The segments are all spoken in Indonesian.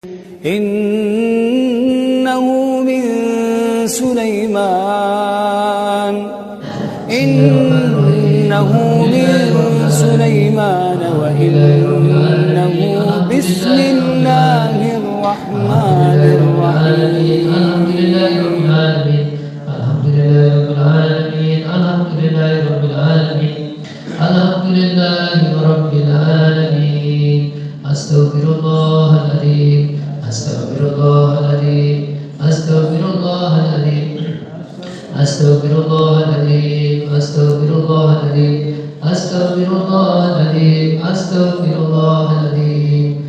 إنه من سليمان وإنه بسم الله الرحمن الرحيم. الحمد لله رب العالمين. Astaghfirullahaladzim.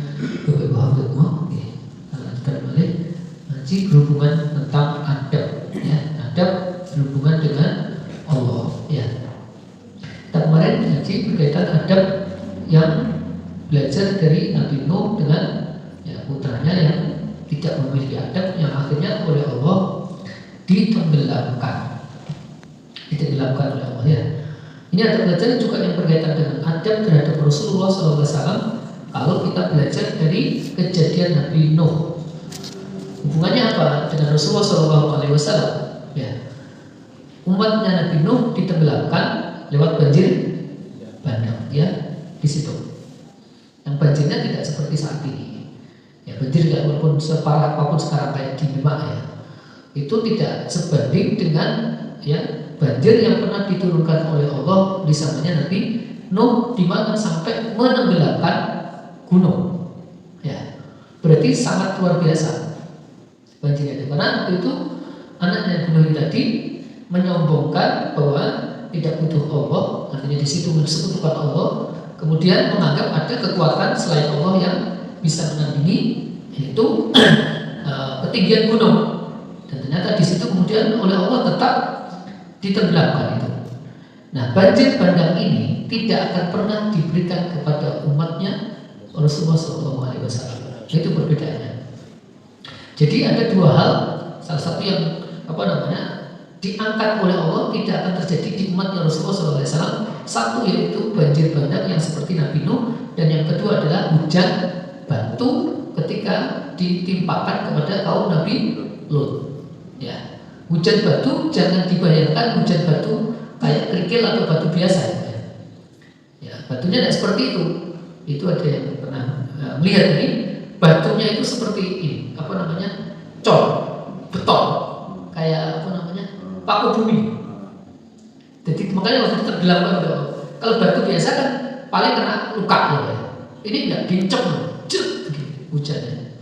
Ngaji berhubungan tentang adab, ya. Adab berhubungan dengan Allah, ya. Kita kemarin ngaji berkaitan adab yang belajar dari Nabi Nuh dengan putranya yang tidak memiliki adab, yang akhirnya oleh Allah ditenggelamkan oleh Allah, ya. Ini ada belajar juga yang berkaitan dengan adab terhadap Rasulullah SAW. Kalau kita belajar dari kejadian Nabi Nuh, hubungannya apa dengan Rasulullah SAW? Ya, umatnya Nabi Nuh ditenggelamkan lewat banjir bandang, ya, di situ. Yang banjirnya tidak seperti saat ini. Ya, banjir walaupun separah apapun sekarang kayak di Demak, ya, itu tidak sebanding dengan, ya, banjir yang pernah diturunkan oleh Allah di zamannya Nabi Nuh, di mana sampai menenggelamkan gunung. Ya, berarti sangat luar biasa banjirnya itu. Karena waktu itu anaknya Nuh tadi menyombongkan bahwa tidak butuh Allah, artinya di situ mensekutukan Allah, kemudian menganggap ada kekuatan selain Allah yang bisa menandingi, yaitu ketinggian gunung. Dan ternyata di situ kemudian oleh Allah tetap ditenggelamkan itu. Nah, banjir bandang ini tidak akan pernah diberikan kepada umatnya Rasulullah SAW. Itu perbedaannya. Jadi ada dua hal, salah satu yang diangkat oleh Allah tidak akan terjadi di umatnya Rasulullah SAW. Satu yaitu banjir bandang yang seperti Nabi Nuh, dan yang kedua adalah hujan batu ketika ditimpakan kepada kaum Nabi Lut. Ya, hujan batu jangan dibayangkan hujan batu kayak kerikil atau batu biasa. Ya, batunya tidak seperti itu. Itu ada yang pernah melihat ini, batunya itu seperti ini, cor, beton, kayak paku bumi. Jadi makanya waktu itu tenggelamkan. Kalau batu biasa kan paling kena luka, ya. Ini enggak, dincem, hujannya.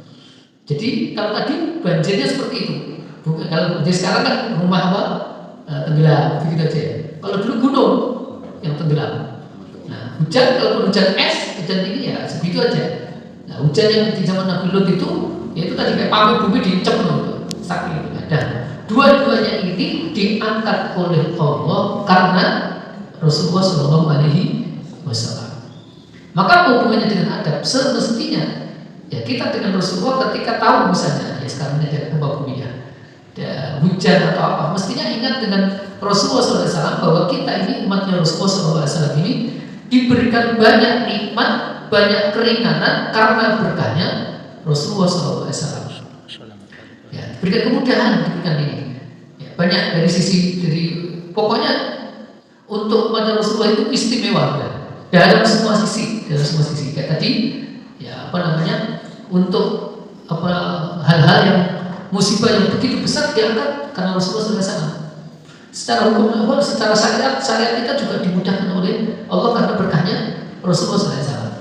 Jadi kalau tadi banjirnya seperti itu. Bukan, kalau banjir sekarang kan rumah tenggelam, begitu aja. Kalau dulu gunung yang tenggelam. Nah, hujan, kalau hujan es, hujan ini ya segitu aja. Nah, hujan yang di zaman Nabi Lut itu, yaitu tadi kayak paku bumi dincem, saking itu. Dan dua-duanya ini diangkat oleh Allah karena Rasulullah SAW. Maka hubungannya dengan adab semestinya, ya, kita dengan Rasulullah ketika tahu misalnya, ya sekarang ini ada gempa bumi, ya, ada hujan atau apa, mestinya ingat dengan Rasulullah SAW bahwa kita ini umatnya Rasulullah SAW ini diberikan banyak nikmat, banyak keringanan karena berkahnya Rasulullah SAW. Ya, diberikan kemudahan, diberikan ini. Ya, banyak dari pokoknya untuk umat Rasulullah itu istimewa, ya, dalam semua sisi. Kayak tadi, ya, untuk hal-hal yang musibah yang begitu besar diangkat karena Rasulullah SAW. Secara hukum Allah, secara syariat kita juga dimudahkan oleh Allah karena berkahnya Rasulullah SAW.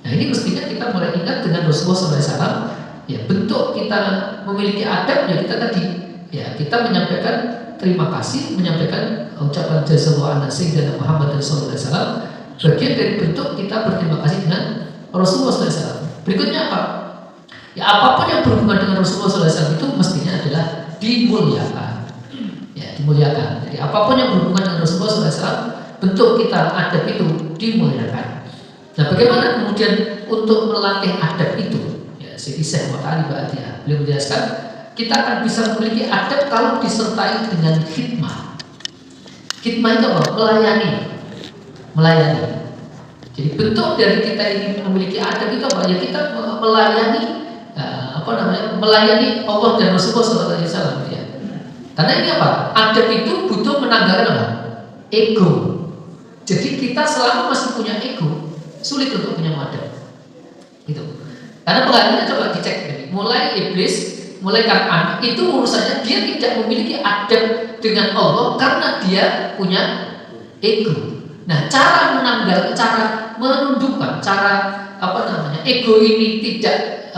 Nah, ini mestinya kita mulai ingat dengan Rasulullah SAW. Ya, bentuk kita memiliki adab, ya, kita tadi, ya, kita menyampaikan terima kasih, menyampaikan ucapan jazakallahu anna sayyidina Muhammad sallallahu alaihi wasallam. Bagian dari bentuk kita berterima kasih dengan Rasulullah SAW. Berikutnya apa? Ya, apapun yang berhubungan dengan Rasulullah SAW itu mestinya adalah dimuliakan. Ya, dimuliakan. Jadi apapun yang berhubungan dengan Rasulullah SAW, bentuk kita adab itu dimuliakan. Nah, bagaimana kemudian untuk melatih adab itu? Ya, Syekh Muhammad Ali Ba'adiyah, beliau menjelaskan kita akan bisa memiliki adab kalau disertai dengan khidmah. Khidmah itu apa? Melayani. Jadi bentuk dari kita ini memiliki adab itu apa? Ya, kita melayani melayani Allah dan Rasulullah SAW ya. Karena ini apa? Adab itu butuh menanggalkan apa? Ego. Jadi kita selama masih punya ego, sulit untuk punya adab. Gitu. Karena pengajian coba dicek, mulai iblis, mulai Kan'an, itu urusannya dia tidak memiliki adab dengan Allah karena dia punya ego. Nah, cara menanggal, cara menundukkan, cara ego ini tidak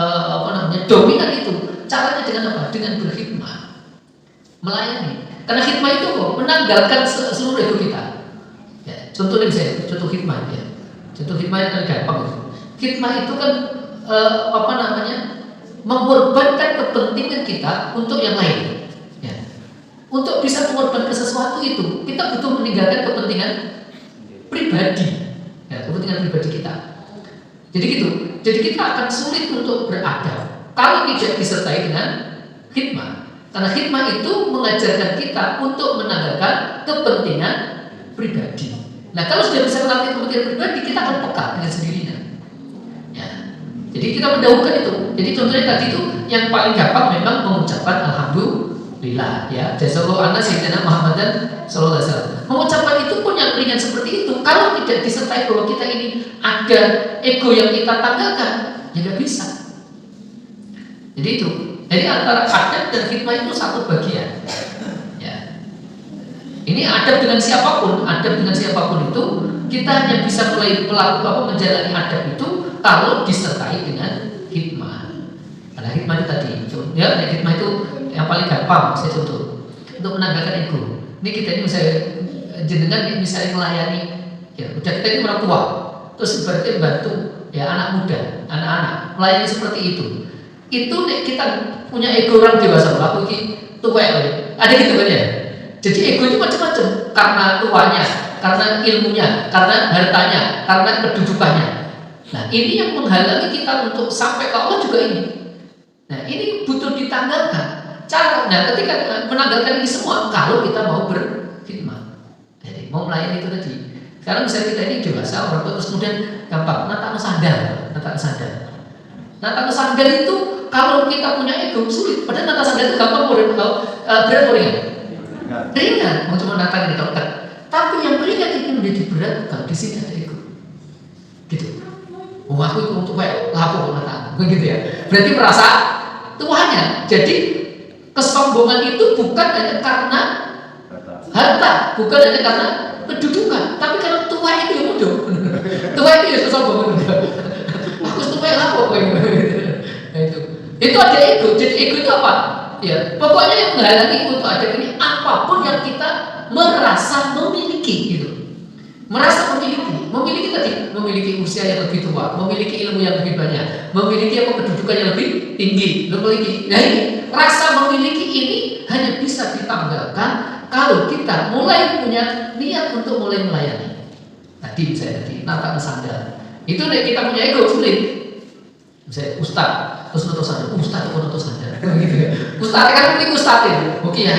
dominan itu. Caranya dengan apa? Dengan berkhidmat, melayani. Karena khidmat itu kok menanggalkan seluruh ego kita. Ya, contohnya misalnya, contoh khidmat ya. Contoh khidmat yang gampang itu. Khidmat itu kan mengorbankan kepentingan kita untuk yang lain. Ya. Untuk bisa mengorbankan sesuatu itu, kita butuh meninggalkan kepentingan pribadi, ya, kepentingan pribadi kita. Jadi gitu. Jadi kita akan sulit untuk beradab kalau tidak disertai dengan khidmat. Karena khidmat itu mengajarkan kita untuk menanggalkan kepentingan pribadi. Nah, kalau sudah bisa menanggalkan kepentingan pribadi, kita akan peka dengan sendirinya. Ya. Jadi kita mendahulukan itu. Jadi contohnya tadi itu yang paling gampang memang mengucapkan alhamdulillah, ya. Jazakallahu anna sayyidina Muhammadan sallallahu alaihi wasallam. Mengucapkan itu pun yang ringan seperti itu, kalau tidak disertai bahwa kita ini ada ego yang kita tanggalkan, ya nggak bisa. Jadi itu. Jadi antara adab dan khidmat itu satu bagian. Ya. Ini adab dengan siapapun itu kita hanya bisa mulai menjalani adab itu kalau disertai dengan khidmat. Pada khidmat itu tadi, ya, khidmat itu yang paling gampang saya contoh untuk menanggalkan ego. Ini kita ini jenengan misalnya melayani, ya udah kita ini orang tua, terus berarti bantu ya anak muda, anak-anak melayani seperti itu. Itu kita punya ego orang dewasa, aku ini tua ya, ada gitu kan ya. Jadi ego itu macam-macam, karena tuanya, karena ilmunya, karena hartanya, karena kedudukannya. Nah, ini yang menghalangi kita untuk sampai ke Allah juga ini. Nah, ini butuh ditanggalkan. Nah, ketika menanggalkan ini semua, kalau kita mau berkhidmat, jadi mau melayani itu tadi. Sekarang misalnya kita ini dewasa, orang tua, terus kemudian gampang nata sandal. Nata sandal itu kalau kita punya ego sulit. Padahal nata sandal itu gampang, berat ringan. Mau cuma nata ini tokat. Tapi yang ringan itu menjadi berat kalau di sini ada ego. Gitu. Aku itu untuk lapor nata, begitu ya. Berarti merasa tuanya. Jadi kesombongan itu bukan hanya karena harta, bukan hanya karena kedudukan, tapi karena tua itu yang bodoh. Tua itu ya kesombongan. Aku tua lapor itu ada ego. Jadi ego itu apa? Ya, pokoknya yang menghalangi untuk ada ini apapun yang kita merasa memiliki gitu. Merasa memiliki tadi, memiliki usia yang lebih tua, memiliki ilmu yang lebih banyak, memiliki kedudukan yang lebih tinggi, memiliki. Nah, ini rasa memiliki ini hanya bisa ditanggalkan kalau kita mulai punya niat untuk mulai melayani. Tadi saya nata sandal. Itu kita punya ego sulit. Misalnya ustaz, terus noto sandal, ustaz atau noto sandal, gitu ya. Ustaz kan penting ustazin, oke ya.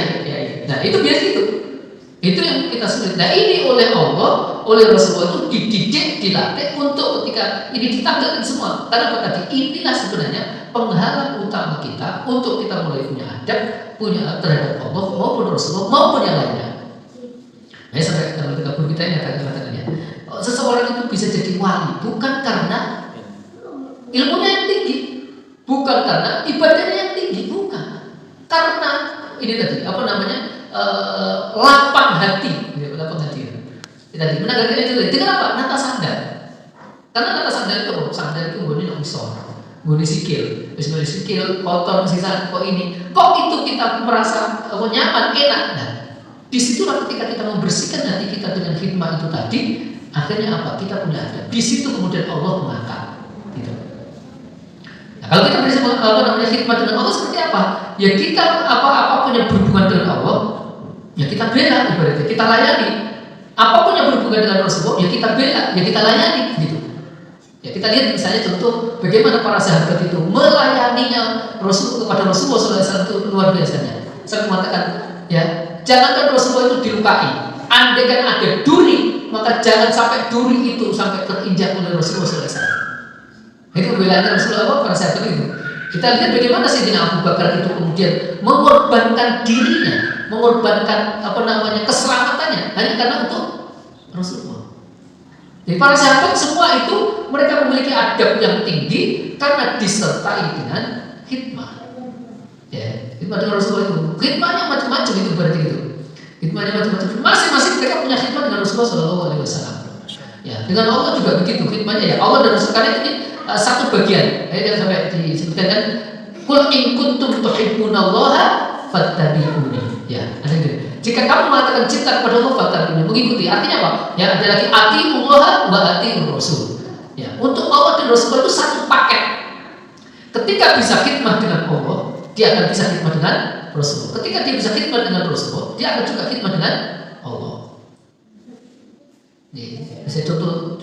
Nah itu biasa itu yang kita sulit. Nah ini oleh Allah, oleh Rasulullah itu dididik, dilatih untuk ketika ini ditanggalkan semua. Karena apa tadi? Inilah sebenarnya penghalang utama kita untuk kita mulai punya adab, punya terhadap Allah maupun Rasulullah maupun yang lainnya. Nah sampai dalam kita ini akan katakannya, seseorang itu bisa jadi wali bukan karena ilmunya yang tinggi, bukan karena ibadahnya yang tinggi, bukan. Karena ini tadi lapang hati. Tadi menanggalkan itu dengan apa? Nata sandal. Karena nata sandal itu ngene nang isor, ngene sikil, kotor sisa kok ini. Kok itu kita merasa nyaman, enak. Nah, disitulah ketika kita membersihkan hati kita dengan khidmat itu tadi, akhirnya apa? Kita punya adab. Di situ kemudian Allah mengangkat. Gitu. Nah, kalau kita bersama khidmat dengan Allah seperti apa? Ya kita apapun yang berhubungan dengan Allah, ya kita bela ibaratnya, kita layani. Apapun yang berhubungan dengan Rasulullah, ya kita bela, ya kita layani, gitu. Ya kita lihat misalnya contoh bagaimana para sahabat itu melayaninya kepada Rasulullah SAW itu luar biasanya. Saya mengatakan, ya jangankan Rasulullah itu dilukai, andai kan ada duri, maka jangan sampai duri itu sampai terinjak oleh Rasulullah SAW. Itu pembelaannya Rasulullah para sahabat itu. Kita lihat bagaimana Sayyidina Abu Bakar itu kemudian mengorbankan dirinya, mengorbankan keselamatannya hanya karena untuk Rasulullah. Jadi para sahabat semua itu mereka memiliki adab yang tinggi karena disertai dengan hikmah. Ya, hikmah dengan Rasulullah itu, hikmahnya macam-macam itu berarti itu. Hikmahnya macam-macam. Masing-masing mereka punya hikmah dengan Rasulullah SAW. Ya, dengan Allah juga begitu hikmahnya ya. Allah dan Rasul karena ini satu bagian. Yang sampai disebutkan kan, "Qul in kuntum tuhibbunallaha fattabi'uni." Ya, ada gitu. Jika kamu mengatakan cinta kepada Allah, fattabi'uni, mengikuti. Artinya apa? Ya, ada lagi atiullaha wa atiur rasul. Ya, untuk Allah dan Rasul itu satu paket. Ketika bisa khidmah dengan Allah, dia akan bisa khidmah dengan Rasul. Ketika dia bisa khidmah dengan Rasul, dia akan juga khidmah dengan Allah. Ini saya contoh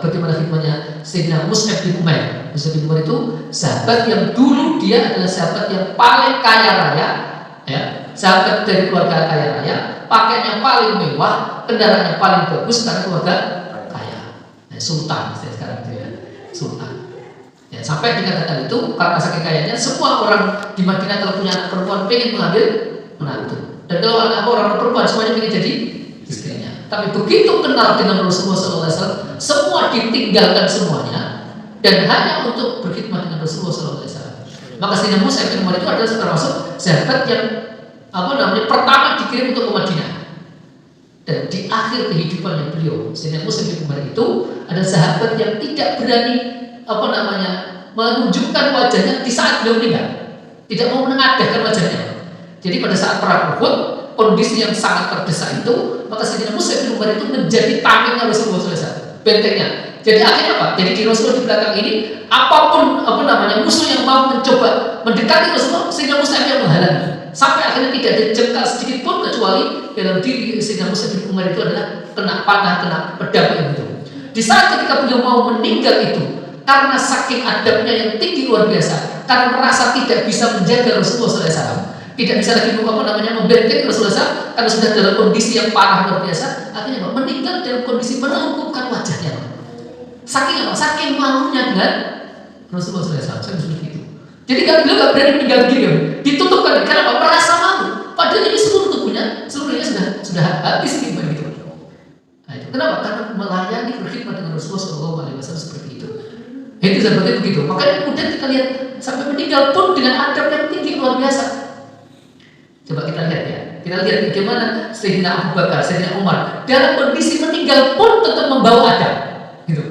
bagaimana khidmahnya Sayyidina Mus'ab bin Umair. Mus'ab bin Umair itu sahabat yang dulu dia adalah sahabat yang paling kaya raya, ya, sahabat dari keluarga kaya raya, pakaiannya paling mewah, kendaraannya paling bagus karena keluarga kaya. Sultan saya sekarang itu ya, sultan. Ya, sampai dikatakan itu karena saking kayanya semua orang di Madinah kalau punya anak perempuan pengen mengambil menantu. Dan kalau orang perempuan semuanya pengen jadi istrinya. Tapi begitu kenal dengan Rasulullah SAW, semua ditinggalkan semuanya dan hanya untuk berkhidmat dengan Rasulullah SAW. Maka Sayyidina Mus'ab bin Umair itu adalah termasuk sahabat yang pertama dikirim untuk ke Madinah. Dan di akhir kehidupannya beliau, Sayyidina Mus'ab bin Umair itu adalah sahabat yang tidak berani menunjukkan wajahnya di saat beliau meninggal. Tidak mau menengadahkan wajahnya. Jadi pada saat perang Uhud, kondisi yang sangat terdesak itu, maka Sayyidina Mus'ab bin Umair itu menjadi tamengnya Rasulullah SAW, bentengnya. Jadi akhirnya apa? Jadi di Rasulullah di belakang ini, apapun musuh yang mau mencoba mendekati Rasulullah, Sayyidina Mus'ab yang menghalangi. Sampai akhirnya tidak ada jengkal sedikit pun kecuali dalam diri Sayyidina Mus'ab bin Umair itu adalah kena panah, kena pedang yang itu. Di saat ketika beliau mau meninggal itu, karena saking adabnya yang tinggi luar biasa, karena merasa tidak bisa menjaga Rasulullah SAW, tidak bisa lagi membenteng Rasulullah SAW, karena sudah dalam kondisi yang parah luar biasa, akhirnya meninggal dalam kondisi menangkupkan wajahnya. Saking apa? Saking malunya dengan Rasulullah SAW. Seperti itu. Jadi kan beliau nggak berani meninggal begini, ditutupkan karena apa? Merasa malu. Padahal ini seluruh tubuhnya, seluruhnya sudah habis gitu. Nah, itu kenapa? Karena melayani berkhidmat dengan Rasulullah SAW seperti itu. Itu seperti begitu. Makanya kemudian kita lihat sampai meninggal pun dengan adab yang tinggi luar biasa. Coba kita lihat ya. Kita lihat bagaimana Sayyidina Abu Bakar, Sayyidina Umar dalam kondisi meninggal pun tetap membawa adab. Gitu.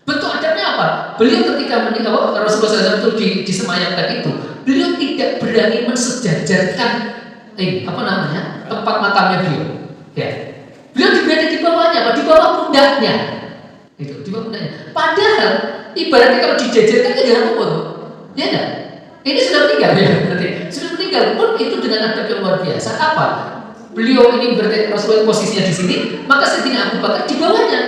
Bentuk adabnya apa? Beliau ketika meninggal, Rasulullah SAW itu disemayamkan itu, beliau tidak berani mensejajarkan tempat makamnya beliau. Ya. Beliau berada di bawahnya, di bawah pundaknya. Itu, di bawah pundaknya. Padahal ibaratnya kalau dijajarkan ke jalan umur, ya enggak? Ini sudah meninggal ya, berarti sudah meninggal pun itu dengan adab yang luar biasa. Apa? Beliau ini berarti Rasulullah posisinya di sini, maka Sayyidina Abu Bakar di bawahnya.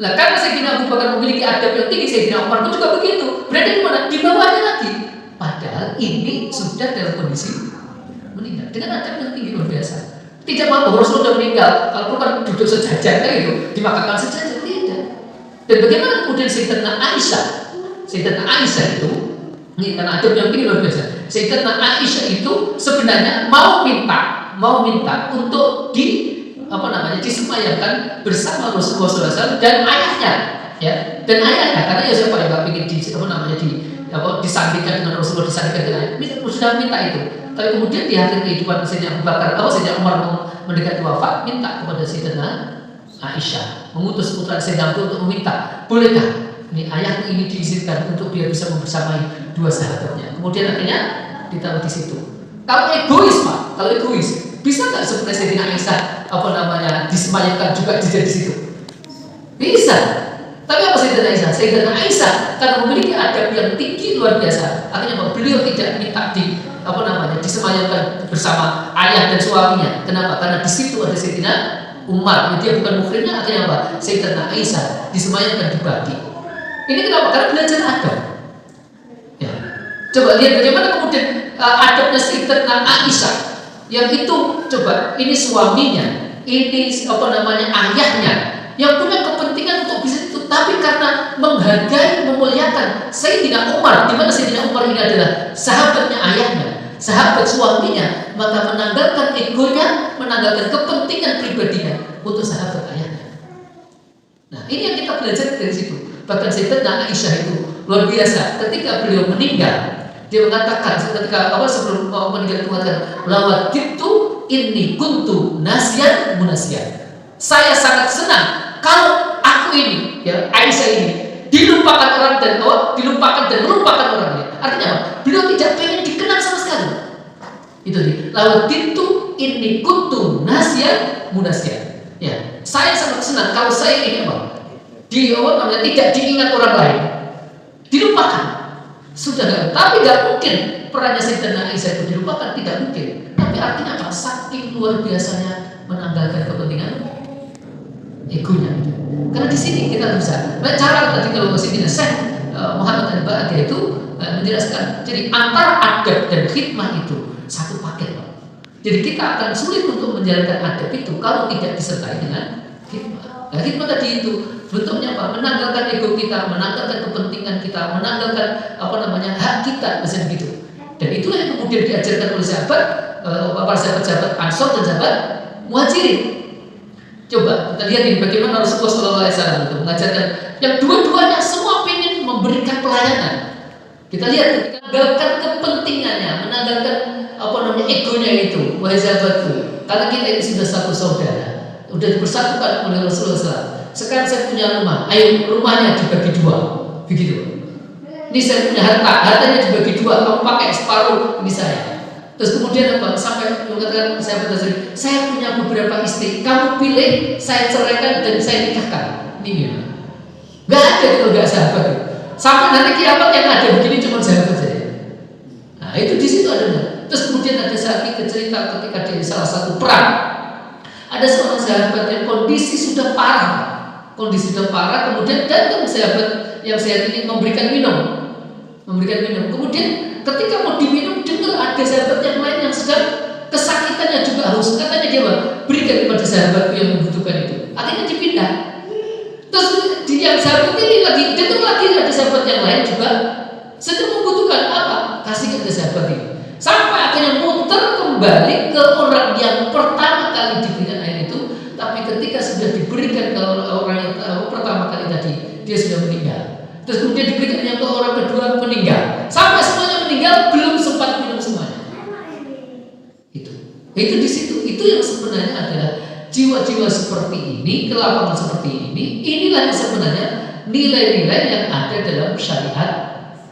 Nah, karena Sayyidina Abu Bakar memiliki adab yang tinggi, Sayyidina Umar pun juga begitu. Berarti di mana? Di bawahnya lagi. Padahal ini sudah dalam kondisi meninggal dengan adab yang tinggi luar biasa. Tidak mampu Rasulullah sudah meninggal, kalau kan duduk sejajar kayak gitu, dimakamkan sejajar, tidak. Dan bagaimana kemudian Sayyidatuna Aisyah itu, ini karena adab yang tinggi luar biasa. Sayyidatuna Aisyah itu sebenarnya mau minta untuk disemayamkan bersama Rasulullah SAW dan ayahnya, ya, karena ya siapa yang nggak ingin disandingkan dengan Rasulullah, disandingkan dengan ayah, sudah minta itu. Tapi kemudian di akhir kehidupan Sayyidina Abu Bakar, Sayyidina Umar mendekati wafat, minta kepada Sayyidatuna Aisyah, mengutus putra Sayyidina Abu untuk meminta, bolehkah ini ayahku ini diizinkan untuk biar bisa membersamai dua sahabatnya. Kemudian akhirnya ditaruh di situ. Kalau egois Pak, bisa nggak sebenarnya Sayyidina Aisyah disemayamkan juga di situ? Bisa. Tapi apa Sayyidina Aisyah karena memiliki adab yang tinggi luar biasa, akhirnya beliau tidak minta disemayamkan bersama ayah dan suaminya. Kenapa? Karena di situ ada Sayyidina Umar, dia bukan mukhrimnya, akhirnya apa? Sayyidina Aisyah disemayamkan di baki. Ini kenapa? Karena belajar adab. Ya. Coba lihat bagaimana kemudian adabnya Sayyidina Aisyah. Yang itu coba ini suaminya, ini ayahnya yang punya kepentingan untuk bisa itu Tetapi karena menghargai, memuliakan Sayyidina Umar, di mana Sayyidina Umar ini adalah sahabatnya ayahnya, sahabat suaminya, maka menanggalkan egonya, menanggalkan kepentingan pribadinya untuk sahabat ayahnya. Nah, ini yang kita belajar dari situ. Bahkan Sayyidatuna Aisyah itu luar biasa. Ketika beliau meninggal, dia mengatakan ketika sebelum meninggal mengatakan, lawaditu inni kuntu nasiyan munasiyan. Saya sangat senang kalau aku ini, ya Aisyah ini, dilupakan orang dan melupakan orang lain. Artinya apa? Beliau tidak pengen dikenang sama sekali. Itu dia. Lawaditu inni kuntu nasiyan munasiyan. Ya, saya sangat senang kalau saya ini apa? Tidak diingat orang lain, dilupakan. Sudah enggak, tapi tidak mungkin perannya Sayyidatuna Aisyah itu dilupakan, tidak mungkin. Tapi artinya apa? Saking luar biasanya menanggalkan kepentingan egonya. Karena di sini kita bisa. Cara tadi kalau Sayyidina Syekh Muhammad Al-Ba'adi itu menjelaskan. Jadi antara adab dan khidmah itu satu paket, Pak. Jadi kita akan sulit untuk menjalankan adab itu kalau tidak disertai dengan khidmah. Nah, khidmah tadi itu bentuknya apa? Menanggalkan ego kita, menanggalkan kepentingan kita, menanggalkan hak kita, misalnya begitu. Dan itulah yang kemudian diajarkan oleh para sahabat Ansor dan sahabat Muhajirin. Coba kita lihat ini bagaimana Rasulullah SAW itu mengajarkan yang dua-duanya semua ingin memberikan pelayanan. Kita lihat ketika menanggalkan kepentingannya, menanggalkan egonya itu, wahai sahabatku, karena kita ini sudah satu saudara, sudah dipersatukan oleh Rasulullah SAW. Sekarang saya punya rumah, ayo rumahnya dibagi dua, begitu. Ini saya punya hartanya dibagi dua, kamu pakai separuh, ini saya. Terus kemudian apa? Sampai mengatakan saya punya beberapa istri, kamu pilih, saya ceraikan dan saya nikahkan. Ini gimana? Gak ada kalau gak sahabat. Sampai nanti kiamat yang ada begini cuma sahabat saja. Nah itu di situ ada. Terus kemudian ada cerita ketika di salah satu perang, ada seorang sahabat yang kondisi sudah parah. Kemudian datang sahabat yang sehat ini memberikan minum. Kemudian ketika mau diminum, dengar ada sahabat yang lain yang sedang kesakitannya juga haus. Katanya dia berikan kepada sahabatku yang membutuhkan itu. Akhirnya dipindah. Terus yang sahabat ini lagi dengar lagi ada sahabat yang lain juga sedang membutuhkan apa? Kasih ke sahabat ini. Sampai akhirnya muter kembali ke orang yang pertama kali diberikan air itu. Tapi ketika sudah diberikan ke orang yang pertama kali tadi, dia sudah meninggal. Terus kemudian diberikan yang ke orang kedua, meninggal. Sampai semuanya meninggal, belum sempat minum semuanya. Itu di situ. Itu yang sebenarnya adalah jiwa-jiwa seperti ini, kelapangan seperti ini. Inilah yang sebenarnya nilai-nilai yang ada dalam syariat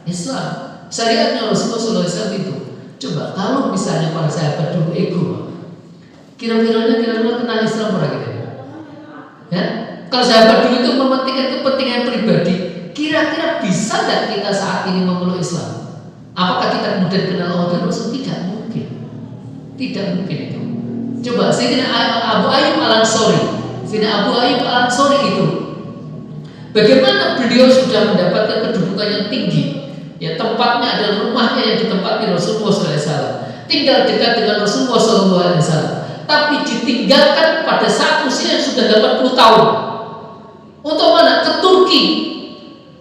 Islam. Syariatnya Rasulullah SAW itu. Coba kalau misalnya para sahabat dulu ego, kira-kira kenal Islam orang gitu. Ya? Kalau sahabat dulu itu mementingkan kepentingan pribadi, kira-kira bisa tidak kita saat ini memeluk Islam? Apakah kita kemudian kenal Allah dan Rasul? Tidak mungkin. Tidak mungkin itu. Coba Sayyidina Abu Ayyub Al-Ansari itu, bagaimana beliau sudah mendapatkan kedudukan yang tinggi. Ya, tempatnya adalah rumahnya yang ditempati Rasulullah SAW. Tinggal dekat dengan Rasulullah SAW. Tapi ditinggalkan pada saat usia yang sudah 80 tahun. Untuk mana? Ke Turki.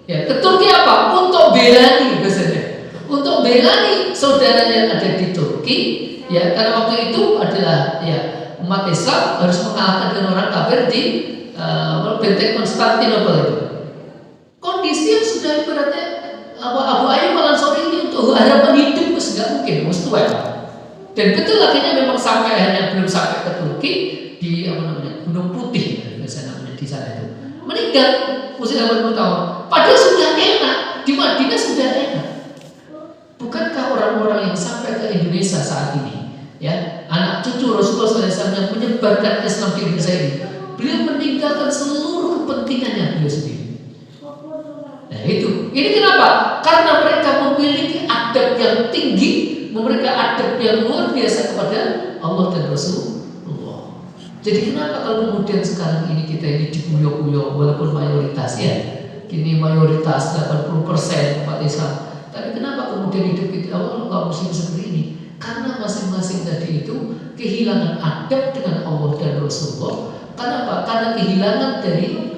Ya, ke Turki apa? Untuk belani biasanya. Untuk belani saudaranya yang ada di Turki. Ya, karena waktu itu adalah umat Islam harus mengalahkan dengan orang kafir di benteng Konstantinopel itu. Kondisi yang sudah ibaratnya Abu Ayyub Al-Ansari ini untuk harapan hidup itu nggak mungkin, mesti tua. Dan betul akhirnya memang belum sampai ke Turki di Gunung Putih, biasa namanya di sana itu. Meninggal usia 80 tahun. Padahal sudah enak, di Madinah sudah enak. Bukankah orang-orang yang sampai ke Indonesia saat ini, ya, anak cucu Rasulullah SAW yang menyebarkan Islam di Indonesia ini, beliau meninggalkan seluruh kepentingannya beliau sendiri. Nah itu, ini kenapa? Karena mereka memiliki adab yang tinggi, mereka adab yang luar biasa kepada Allah dan Rasulullah. Jadi kenapa kalau kemudian sekarang ini kita ini diguyok-guyok, walaupun mayoritas ya, kini mayoritas 80% umat Islam, tapi kenapa kemudian hidup kita kaum muslim seperti ini? Karena masing-masing tadi itu kehilangan adab dengan Allah dan Rasulullah. Kenapa? Karena kehilangan dari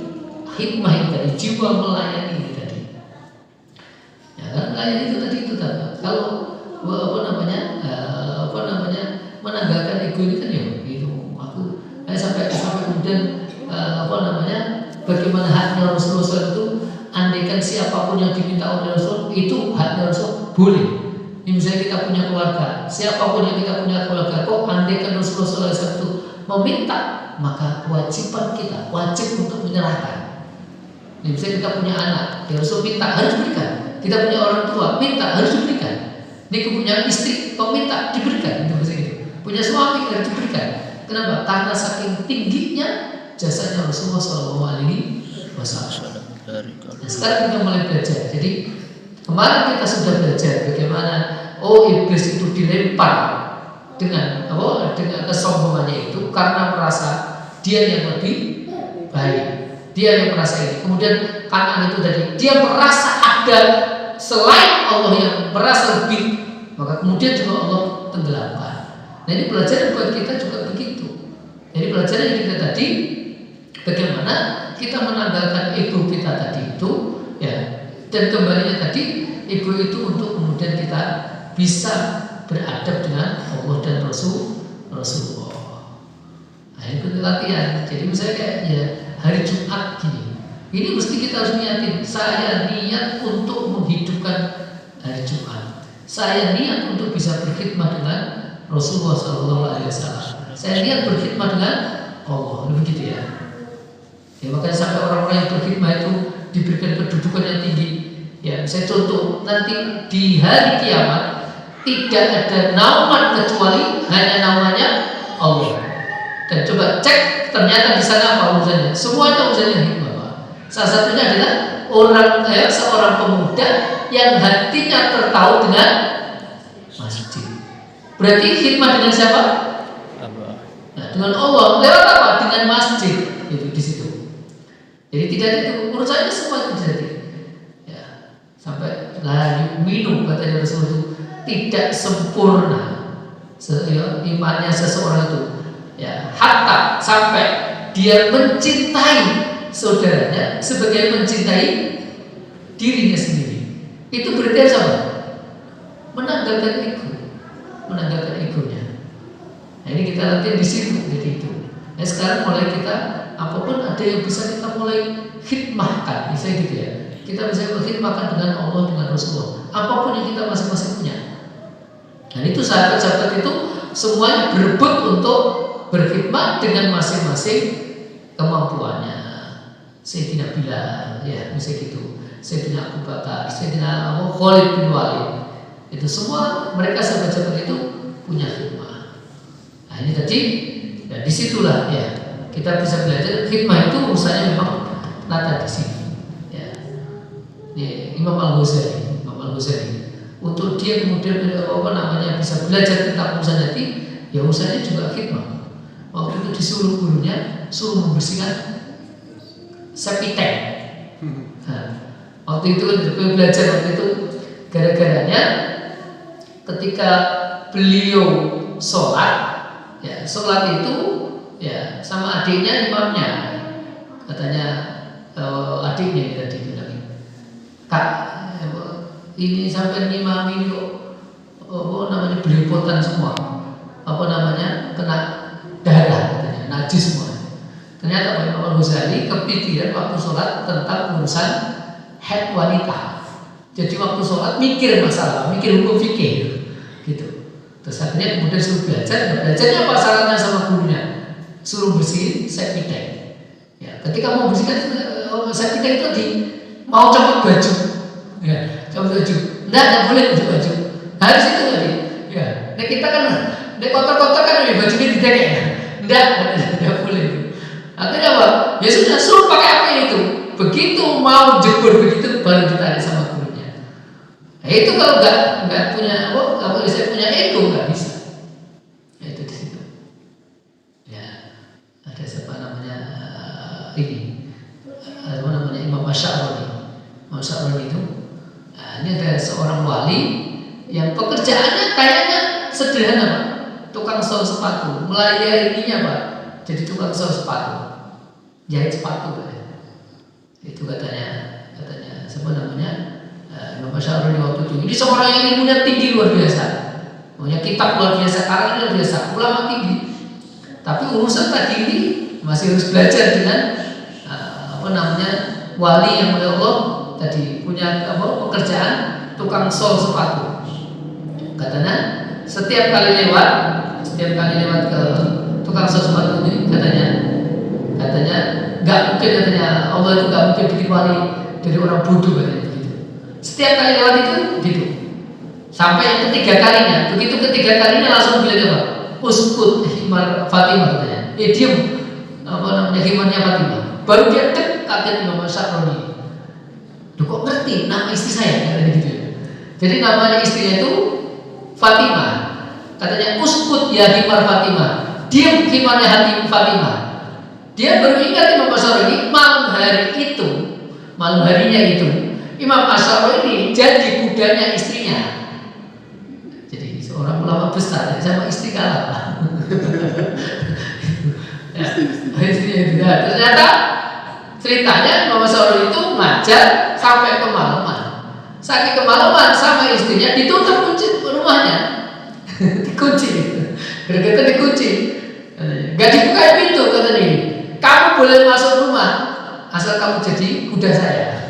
hikmah itu tadi, jiwa melayani itu tadi. Ya kan melayani itu tadi kalau menanggalkan ego ini kan ya itu sampai kemudian bagaimana haknya Rasulullah itu, andaikan siapapun yang diminta oleh Rasul itu haknya Rasul boleh. Ini misalnya kita punya keluarga, siapapun yang kita punya keluarga, kok andaikan Rasulullah SAW itu meminta, maka kewajiban kita wajib untuk menyerahkan. Ini misalnya kita punya anak, ya Rasul minta harus diberikan. Kita punya orang tua, minta harus diberikan. Ini punya istri, kok minta diberikan, itu misalnya gitu. Punya suami harus diberikan. Kenapa? Karena saking tingginya jasanya Rasulullah SAW. Nah, sekarang kita mulai belajar. Jadi kemarin kita sudah belajar bagaimana iblis itu dilempar dengan kesombongannya itu karena merasa dia yang lebih baik, dia yang merasa ini. Kemudian Kan'an itu tadi dia merasa ada selain Allah yang merasa lebih, maka kemudian juga Allah tenggelamkan. Nah ini pelajaran buat kita juga begitu. Jadi pelajaran kita tadi bagaimana kita menanggalkan ego kita tadi itu, ya, dan kembalinya tadi ego itu untuk kemudian kita bisa beradab dengan Allah dan Rasulullah. Nah itu latihan. Jadi misalnya kayak ya hari Jumat gini, ini mesti kita harus niatin. Saya niat untuk menghidupkan hari Jumat. Saya niat untuk bisa berkhidmat dengan Rasulullah SAW. Saya niat berkhidmat dengan Allah. Begitu ya. Ya makanya sampai orang-orang yang berkhidmat itu diberikan kedudukan yang tinggi. Ya, saya contoh nanti di hari kiamat tidak ada naungan kecuali hanya naungannya Allah. Dan coba cek ternyata di sana apa urusannya? Semuanya urusannya hikmah, Pak. Salah satunya adalah seorang pemuda yang hatinya tertaut dengan masjid. Berarti hikmah dengan siapa? Nah, dengan Allah. Lewat apa? Dengan masjid. Itu di situ. Jadi tidak itu urusannya semua itu jadi. Ya, sampai minum katanya Rasul itu tidak sempurna imannya seseorang itu. Ya, hatta sampai dia mencintai saudaranya sebagai mencintai dirinya sendiri. Itu berarti apa? Menanggalkan egonya. Nah, ini kita latihan di situ, jadi itu. Nah, sekarang mulai kita apapun ada yang bisa kita mulai khidmahkan, misalnya gitu ya. Kita bisa berkhidmahkan dengan Allah, dengan Rasulullah. Apapun yang kita masing-masing punya. Dan itu sahabat-sahabat itu semuanya berebut untuk berkhidmat dengan masing-masing kemampuannya. Sayyidina Bilal, ya misalnya gitu. Sayyidina Abu Bakar, Sayyidina Khalid bin Walid. Itu semua mereka sahabat-sahabat itu punya khidmah. Nah ini tadi, ya disitulah ya kita bisa belajar khidmah itu urusannya memang nata di sini. Ya. Imam Al-Ghazali untuk dia kemudian bisa belajar tentang urusan hati, ya urusannya juga khidmah. Waktu itu disuruh gurunya suruh membersihkan septic tank. Nah, waktu itu belajar waktu itu gara-garanya ketika beliau sholat itu ya sama adiknya imamnya, katanya adiknya tadi bilang, Kak ini sampai ngimami kok belepotan semua, kena darah katanya, najis semua. Ternyata Pak Imam Al-Ghazali kepikiran waktu sholat tentang urusan haid wanita. Jadi waktu sholat mikir hukum fikih gitu. Terus akhirnya kemudian suruh belajarnya apa sarannya sama gurunya? Suruh bersihin septic tank. Ya, ketika mau bersihkan septic tank itu mau copot baju. Ya, copot baju. Enggak boleh copot baju. Harus itu tadi. Ya, nah kita kan kotor-kotor kan bajunya didek ya. Enggak boleh. Akhirnya apa? Ya sudah suruh pakai apa itu. Begitu mau jebur begitu baru ditarik sama gurunya. Nah, itu kalau nggak punya saya punya ego nggak bisa. Ya, itu di situ. Ya ada siapa namanya Imam Asy'ari. Imam Asy'ari itu, ini ada seorang wali yang pekerjaannya kayaknya sederhana, Pak. Tukang sol sepatu, melayaninya Pak. Jadi tukang sol sepatu, jahit sepatu, Pak. Itu katanya siapa namanya, Imam Asy'ari waktu itu. Ini seorang yang ilmunya tinggi luar biasa, punya kitab luar biasa, karang luar biasa, ulama tinggi. Tapi urusan tadi ini masih harus belajar dengan wali yang oleh Allah tadi punya pekerjaan tukang sol sepatu. Katanya setiap kali lewat ke tukang sol sepatu ini katanya nggak mungkin, katanya Allah itu nggak mungkin bikin wali dari orang bodoh, katanya begitu. Setiap kali lewat itu gitu. Sampai yang ketiga kalinya, begitu ketiga kalinya langsung bilang apa? Uskut himar Fatimah, katanya. Diam, himarnya Fatimah. Baru dia kaget Imam Asy'ari. Duh, kok ngerti nama istri saya, katanya gitu. Jadi namanya istrinya itu Fatimah. Katanya uskut ya himar Fatimah. Diam himarnya hati Fatimah. Dia baru ingat Imam Asy'ari malam harinya itu Imam Asy'ari ini jadi budanya istrinya. Jadi seorang ulama besar sama istri kalah. Ya, istrinya itu. Nah, ternyata ceritanya Imam Asy'ari itu ngajar sampai kemalaman. Saking kemalaman sama istrinya ditutup kunci rumahnya. Dikunci. Gara-gara dikunci. Gak dibuka pintu, katanya ini. Kamu boleh masuk rumah asal kamu jadi kuda saya.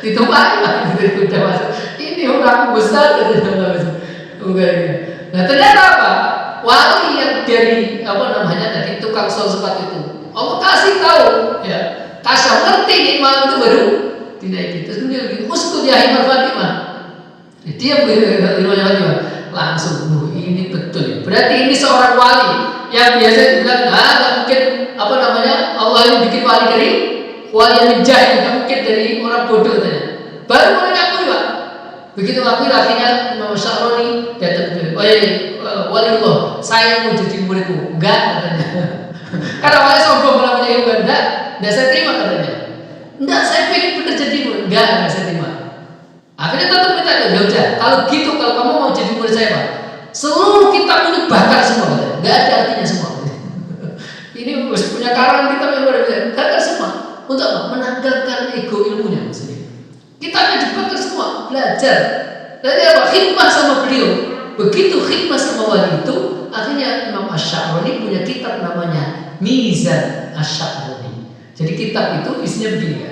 Ditumpahin lah kuda masuk. Ini orang besar, katanya. Nah ternyata apa? Wali yang dari tadi tukang sol sepatu itu, Allah kasih tahu, ya, kasih ngerti nih malam itu baru dinaiki. Terus kemudian lagi uskut ya himar Fatimah. Dia berimanya Fatimah langsung, ini betul. Berarti ini seorang wali yang biasa dibilang, nggak mungkin Allah yang bikin wali dari wali yang menjahil, nggak mungkin dari orang bodoh, katanya. Baru mulai ngakui, Pak. Begitu ngakui, akhirnya Imam Asy'ari datang ke wali Allah, saya mau jadi muridmu. Enggak, katanya. Karena wali sombong malah punya ilmu, enggak saya terima, katanya. Enggak, saya pengen benar jadi murid. Enggak saya terima. Akhirnya tetap minta, ya udah, kalau kamu mau jadi murid saya, Pak, seluruh kitab ini bakar semua, katanya. Enggak ada artinya semua. Ini punya karang kitab yang luar biasa, bakar semua. Untuk apa? Menanggalkan ego ilmunya, maksudnya. Kitabnya dibakar semua, belajar. Jadi apa? Khidmah sama beliau. Begitu khidmah sama wali itu, akhirnya Imam Asy'ari punya kitab namanya Mizan Asy'ari. Jadi kitab itu isinya begini,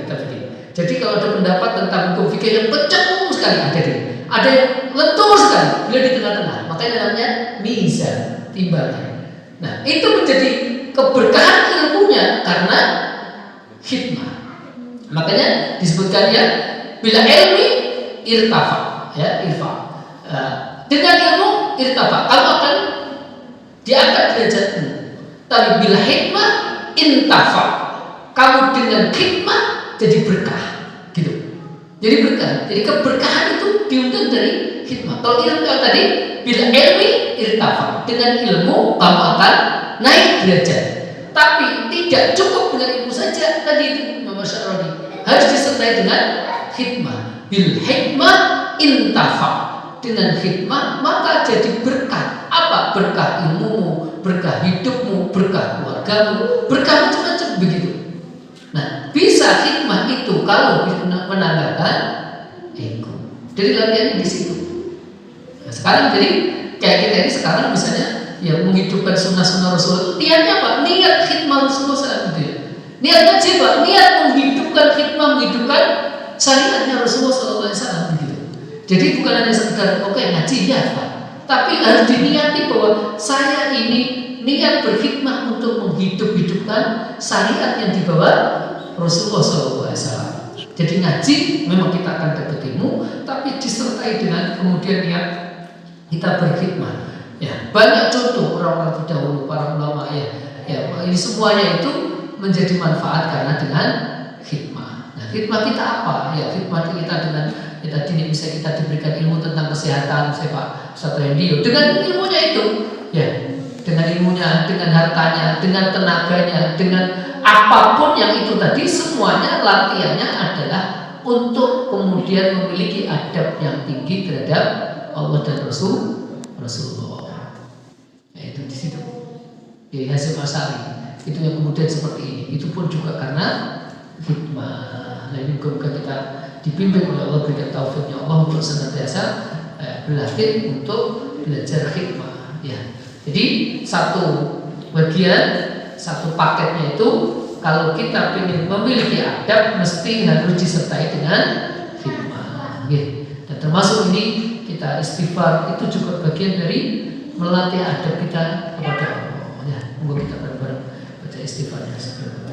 Jadi kalau ada pendapat tentang hukum fikih yang pecah sekali, ada yang lentur sekali, beliau di tengah-tengah. Makanya namanya Mizan, timbangan. Nah, itu menjadi keberkahan ilmunya karena khidmah. Makanya disebutkan ya, bila ilmi irtafa, ya irfa. Dengan ilmu irtafa, kamu akan diangkat derajatmu. Tapi bila hikmah intafa, kamu dengan hikmah jadi berkah, gitu. Jadi berkah. Jadi keberkahan itu diundang dari hikmah. Kalau ilmu tadi, bila ilmi irtafa, dengan ilmu kamu akan naik derajat. Tapi tidak cukup dengan ilmu saja. Tadi itu Imam Asy'ari harus disertai dengan hikmah. Bil hikmah intafa, dengan hikmah maka jadi berkah. Apa? Berkah ilmumu, berkah hidupmu, berkah keluargamu, berkah macam-macam begitu. Nah, bisa hikmah itu kalau menanggalkan ego. Jadi latihannya di situ. Nah, sekarang jadi kayak kita ini sekarang misalnya ya menghidupkan sunnah-sunnah Rasulullah. Niatnya apa? Niat hikmah Rasulullah SAW, gitu ya. Niatnya siapa? Niat menghidupkan hikmah, menghidupkan syariatnya Rasulullah SAW, gitu. Jadi bukan hanya sekedar ngaji ya, Pak. Tapi harus diniati bahwa saya ini niat berhikmah untuk menghidupkan syariat yang dibawa Rasulullah SAW. Jadi ngaji memang kita akan dapat ilmu, tapi disertai dengan kemudian niat kita berhikmah. Ya, banyak contoh orang-orang terdahulu, para ulama ya, ini semuanya itu menjadi manfaat karena dengan hikmah. Nah, hikmah kita apa? Ya, hikmah kita dengan tadi bisa kita diberikan ilmu tentang kesehatan, saya Pak Ustaz Rendio, dengan ilmunya itu, ya, dengan ilmunya, dengan hartanya, dengan tenaganya, dengan apapun yang itu tadi, semuanya latihannya adalah untuk kemudian memiliki adab yang tinggi terhadap Allah dan Rasulullah. Itu di situ. Jadi Hasyim Asy'ari itu yang kemudian seperti ini. Itu pun juga karena hikmah. Nah ini muka kita dipimpin oleh Allah, berikan taufiknya Allah untuk senantiasa berlatih untuk belajar hikmah. Ya. Jadi satu bagian, satu paketnya itu kalau kita ingin memiliki adab mesti harus disertai dengan hikmah. Ya. Dan termasuk ini kita istighfar itu juga bagian dari melatih adab kita kepada Allah. Ya, semoga kita bareng-bareng baca istighfarnya sebelum